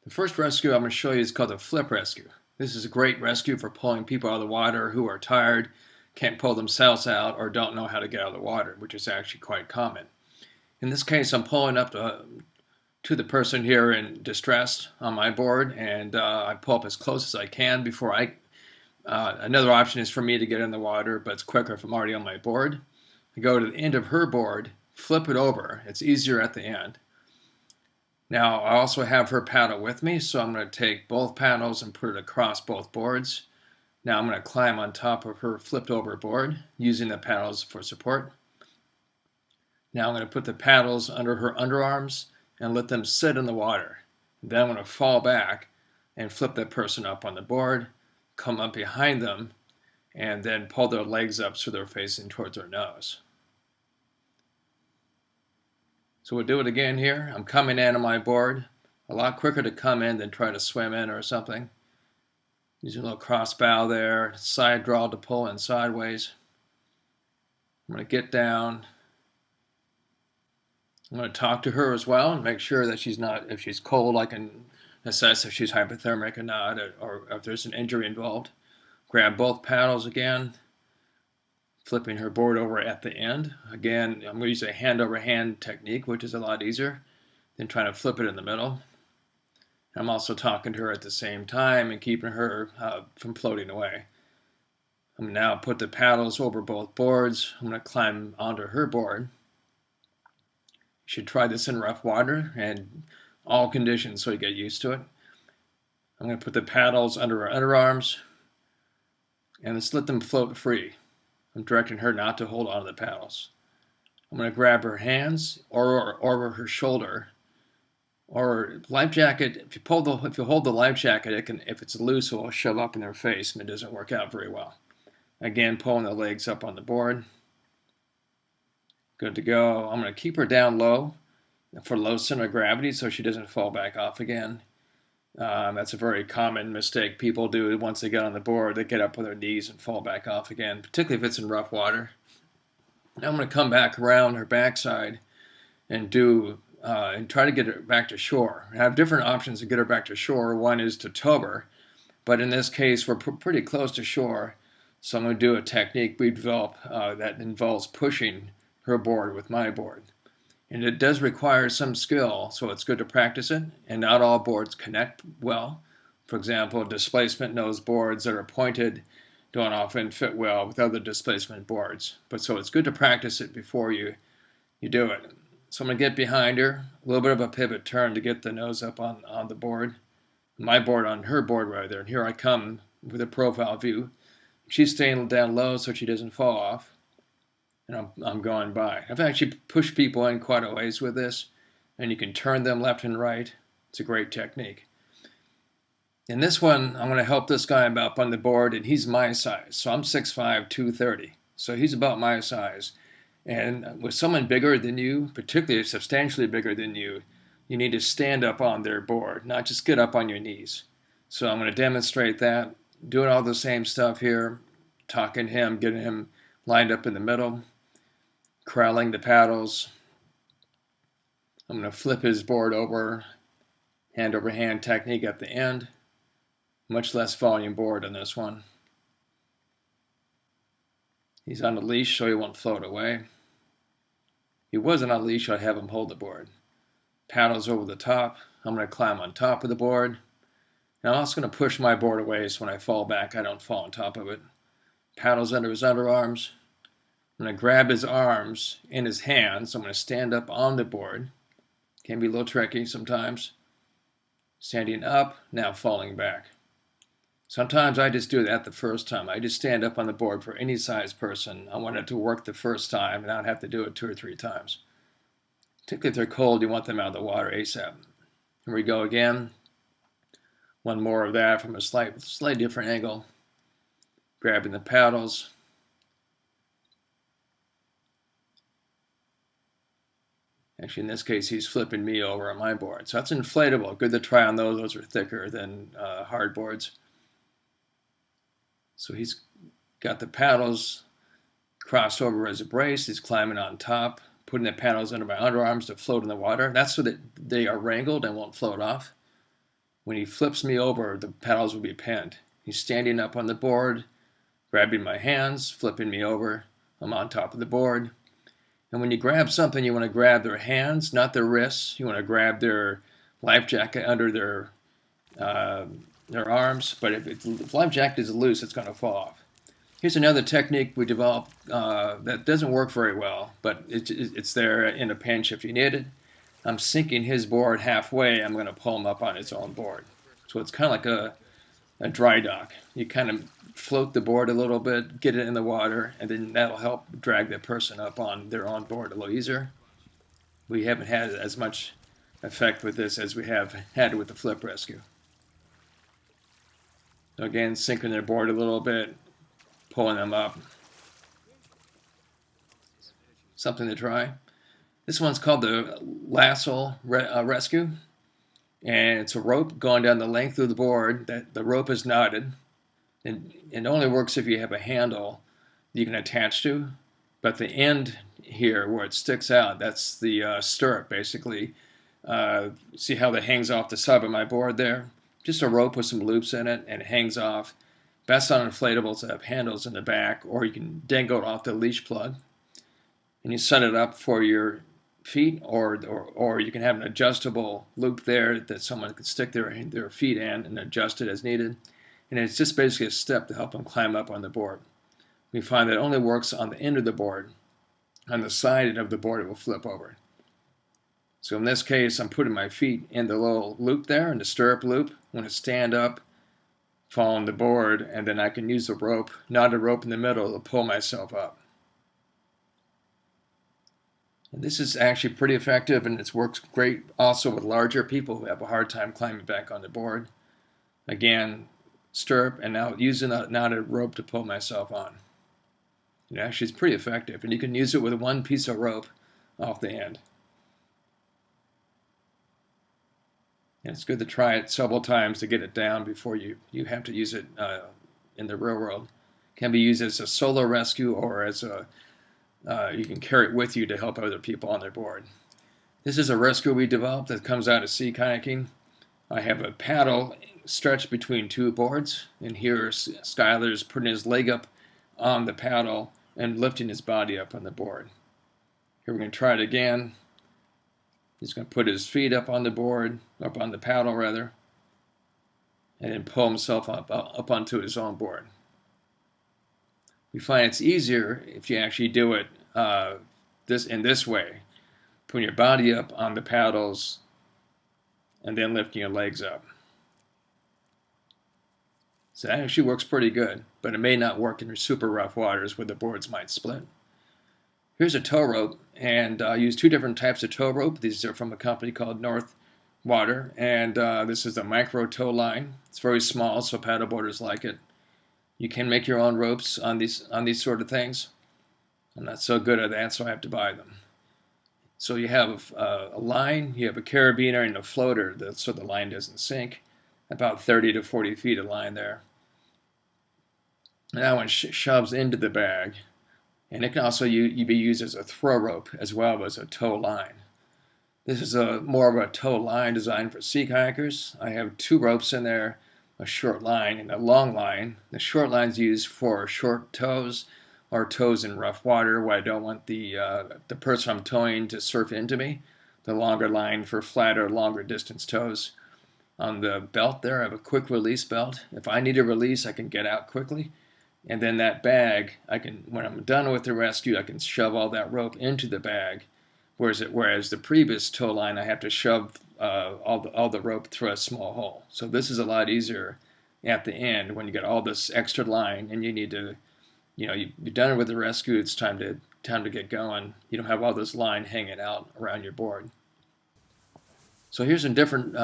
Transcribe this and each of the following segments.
The first rescue I'm going to show you is called the flip rescue. This is a great rescue for pulling people out of the water who are tired, can't pull themselves out, or don't know how to get out of the water, which is actually quite common. In this case, I'm pulling up to the person here in distress on my board, and I pull up as close as I can before another option is for me to get in the water, but it's quicker if I'm already on my board. I go to the end of her board, flip it over. It's easier at the end. Now I also have her paddle with me, so I'm going to take both paddles and put it across both boards. Now I'm going to climb on top of her flipped over board using the paddles for support. Now I'm going to put the paddles under her underarms and let them sit in the water. Then I'm going to fall back and flip that person up on the board, come up behind them, and then pull their legs up so they're facing towards their nose. So we'll do it again here. I'm coming in on my board. A lot quicker to come in than try to swim in or something. Using a little cross bow there, side draw to pull in sideways. I'm going to get down. I'm going to talk to her as well and make sure that if she's cold, I can assess if she's hypothermic or not, or if there's an injury involved. Grab both paddles again, flipping her board over at the end. Again, I'm going to use a hand-over-hand technique, which is a lot easier than trying to flip it in the middle. I'm also talking to her at the same time and keeping her from floating away. I'm going to now put the paddles over both boards. I'm going to climb onto her board. You should try this in rough water and all conditions so you get used to it. I'm going to put the paddles under her underarms and just let them float free. I'm directing her not to hold onto the paddles. I'm going to grab her hands or over her shoulder. Or life jacket, if you hold the life jacket, if it's loose, it will shove up in their face and it doesn't work out very well. Again, pulling the legs up on the board. Good to go. I'm going to keep her down low for low center of gravity so she doesn't fall back off again. That's a very common mistake people do once they get on the board. They get up on their knees and fall back off again, particularly if it's in rough water. Now I'm going to come back around her backside and try to get her back to shore. I have different options to get her back to shore. One is to tow her, but in this case we're pretty close to shore, so I'm going to do a technique we develop that involves pushing her board with my board. And it does require some skill, so it's good to practice it, and not all boards connect well. For example, displacement nose boards that are pointed don't often fit well with other displacement boards. So it's good to practice it before you do it. So I'm going to get behind her, a little bit of a pivot turn to get the nose up on the board. My board on her board rather, and here I come with a profile view. She's staying down low so she doesn't fall off, and I'm going by. I've actually pushed people in quite a ways with this, and you can turn them left and right. It's a great technique. In this one, I'm going to help this guy up on the board, and he's my size. So I'm 6'5", 230. So he's about my size. And with someone bigger than you, particularly substantially bigger than you, you need to stand up on their board, not just get up on your knees. So I'm going to demonstrate that, doing all the same stuff here, talking to him, getting him lined up in the middle, corralling the paddles. I'm going to flip his board over, hand over hand technique at the end. Much less volume board on this one. He's on a leash so he won't float away. If he wasn't on a leash, I'd have him hold the board. Paddles over the top. I'm going to climb on top of the board. And I'm also going to push my board away so when I fall back, I don't fall on top of it. Paddles under his underarms. I'm going to grab his arms in his hands. So I'm going to stand up on the board. Can be a little tricky sometimes. Standing up, now falling back. Sometimes I just do that the first time. I just stand up on the board for any size person. I want it to work the first time and not have to do it 2 or 3 times. Particularly if they're cold, you want them out of the water ASAP. Here we go again. One more of that from a slight different angle. Grabbing the paddles. Actually, in this case, he's flipping me over on my board. So that's inflatable. Good to try on those. Those are thicker than hard boards. So he's got the paddles crossed over as a brace. He's climbing on top, putting the paddles under my underarms to float in the water. That's so that they are wrangled and won't float off. When he flips me over, the paddles will be pinned. He's standing up on the board, grabbing my hands, flipping me over. I'm on top of the board. And when you grab something, you want to grab their hands, not their wrists. You want to grab their life jacket under their arms. But if the life jacket is loose, it's going to fall off. Here's another technique we developed that doesn't work very well, but it's there in a pinch if you need it. I'm sinking his board halfway. I'm going to pull him up on his own board. So it's kind of like a dry dock. You kind of float the board a little bit, get it in the water, and then that'll help drag the person up on their own board a little easier. We haven't had as much effect with this as we have had with the flip rescue. So again, sinking their board a little bit, pulling them up. Something to try. This one's called the lasso rescue, and it's a rope going down the length of the board. That the rope is knotted, and it only works if you have a handle you can attach to. But the end here, where it sticks out, that's the stirrup, basically. See how that hangs off the side of my board there? Just a rope with some loops in it, and it hangs off. Best on inflatables that have handles in the back, or you can dangle it off the leash plug. And you set it up for your feet, or you can have an adjustable loop there that someone can stick their feet in and adjust it as needed. And it's just basically a step to help them climb up on the board. We find that it only works on the end of the board. On the side of the board, it will flip over. So in this case, I'm putting my feet in the little loop there, in the stirrup loop. When I stand up, fall on the board, and then I can use the rope, knotted rope in the middle, to pull myself up. And this is actually pretty effective, and it works great also with larger people who have a hard time climbing back on the board. Again, stirrup, and now using a knotted rope to pull myself on. It actually is pretty effective, and you can use it with one piece of rope off the end. And it's good to try it several times to get it down before you have to use it in the real world. It can be used as a solo rescue, or as you can carry it with you to help other people on their board. This is a rescue we developed that comes out of sea kayaking. I have a paddle stretched between two boards, and here Skylar's putting his leg up on the paddle and lifting his body up on the board. Here we're going to try it again. He's going to put his feet up on the board, up on the paddle rather, and then pull himself up onto his own board. We find it's easier if you actually do it in this way, putting your body up on the paddles and then lifting your legs up. So that actually works pretty good, but it may not work in super rough waters where the boards might split. Here's a tow rope, and I use two different types of tow rope. These are from a company called North Water, and this is a micro tow line. It's very small, so paddleboarders like it. You can make your own ropes on these sort of things. I'm not so good at that, so I have to buy them. So you have a line, you have a carabiner, and a floater, so the line doesn't sink. About 30 to 40 feet of line there. And that one shoves into the bag. And it can also be used as a throw rope as well as a tow line. This is more of a tow line designed for sea kayakers. I have two ropes in there, a short line and a long line. The short line is used for short tows or tows in rough water where I don't want the person I'm towing to surf into me. The longer line for flatter, longer distance tows. On the belt there, I have a quick release belt. If I need a release, I can get out quickly. And then that bag, when I'm done with the rescue, I can shove all that rope into the bag. Whereas the previous tow line, I have to shove all the rope through a small hole. So this is a lot easier at the end when you get all this extra line and you need to, you're done with the rescue. It's time to get going. You don't have all this line hanging out around your board. So here's some different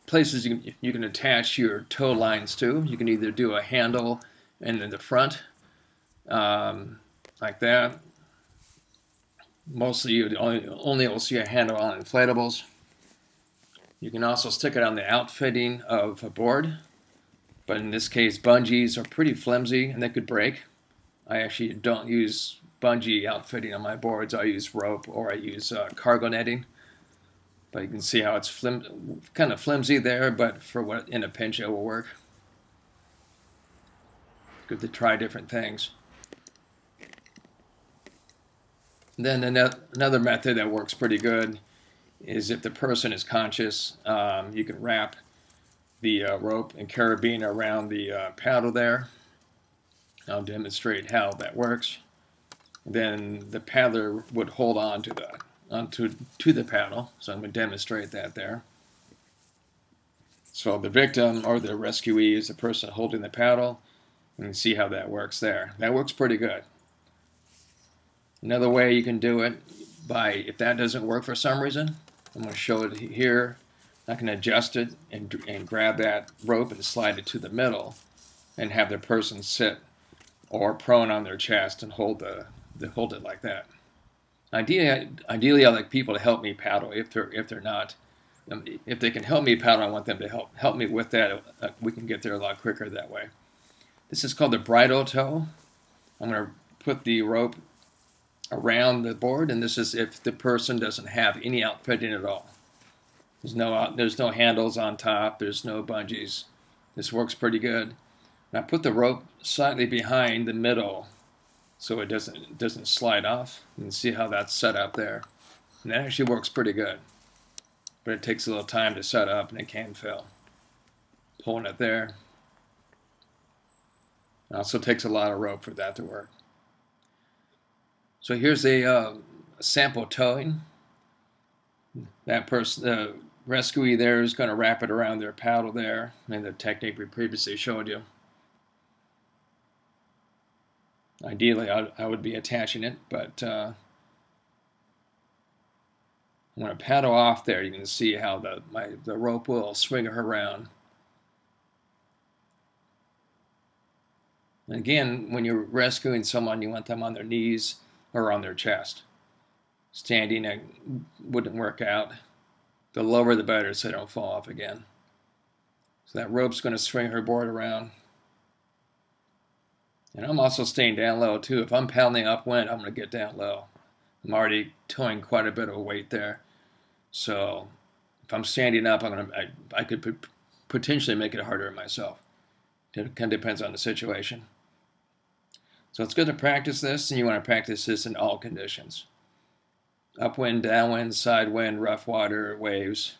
places you can attach your tow lines to. You can either do a handle and in the front, like that. Mostly you only will see a handle on inflatables. You can also stick it on the outfitting of a board, but in this case bungees are pretty flimsy and they could break. I actually don't use bungee outfitting on my boards. I use rope or I use cargo netting. But you can see how it's kind of flimsy there, but for what in a pinch it will work. Good to try different things. And then another method that works pretty good is if the person is conscious, you can wrap the rope and carabiner around the paddle there. I'll demonstrate how that works. Then the paddler would hold on to the paddle. So I'm going to demonstrate that there. So the victim or the rescuee is the person holding the paddle. You can see how that works there. That works pretty good. Another way you can do it if that doesn't work for some reason, I'm going to show it here. I can adjust it and grab that rope and slide it to the middle and have the person sit or prone on their chest and hold it like that. Ideally, I like people to help me paddle if they're not. If they can help me paddle, I want them to help me with that. We can get there a lot quicker that way. This is called the bridle tow. I'm going to put the rope around the board, and this is if the person doesn't have any outfitting at all. There's no handles on top. There's no bungees. This works pretty good. And I put the rope slightly behind the middle so it doesn't slide off. You can see how that's set up there. And that actually works pretty good. But it takes a little time to set up, and it can fail. Pulling it there. It also takes a lot of rope for that to work. So here's a sample towing. That person, the rescuee there, is going to wrap it around their paddle there, and the technique we previously showed you. Ideally, I would be attaching it, but I'm going to paddle off there. You can see how the rope will swing her around. And again, when you're rescuing someone, you want them on their knees or on their chest. Standing wouldn't work out. The lower the better so they don't fall off again. So that rope's going to swing her board around. And I'm also staying down low too. If I'm paddling upwind, I'm going to get down low. I'm already towing quite a bit of weight there. So if I'm standing up, I could potentially make it harder on myself. It kind of depends on the situation. So it's good to practice this, and you want to practice this in all conditions. Upwind, downwind, side wind, rough water, waves.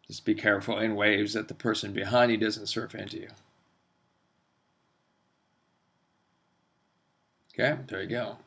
Just be careful in waves that the person behind you doesn't surf into you. Okay, there you go.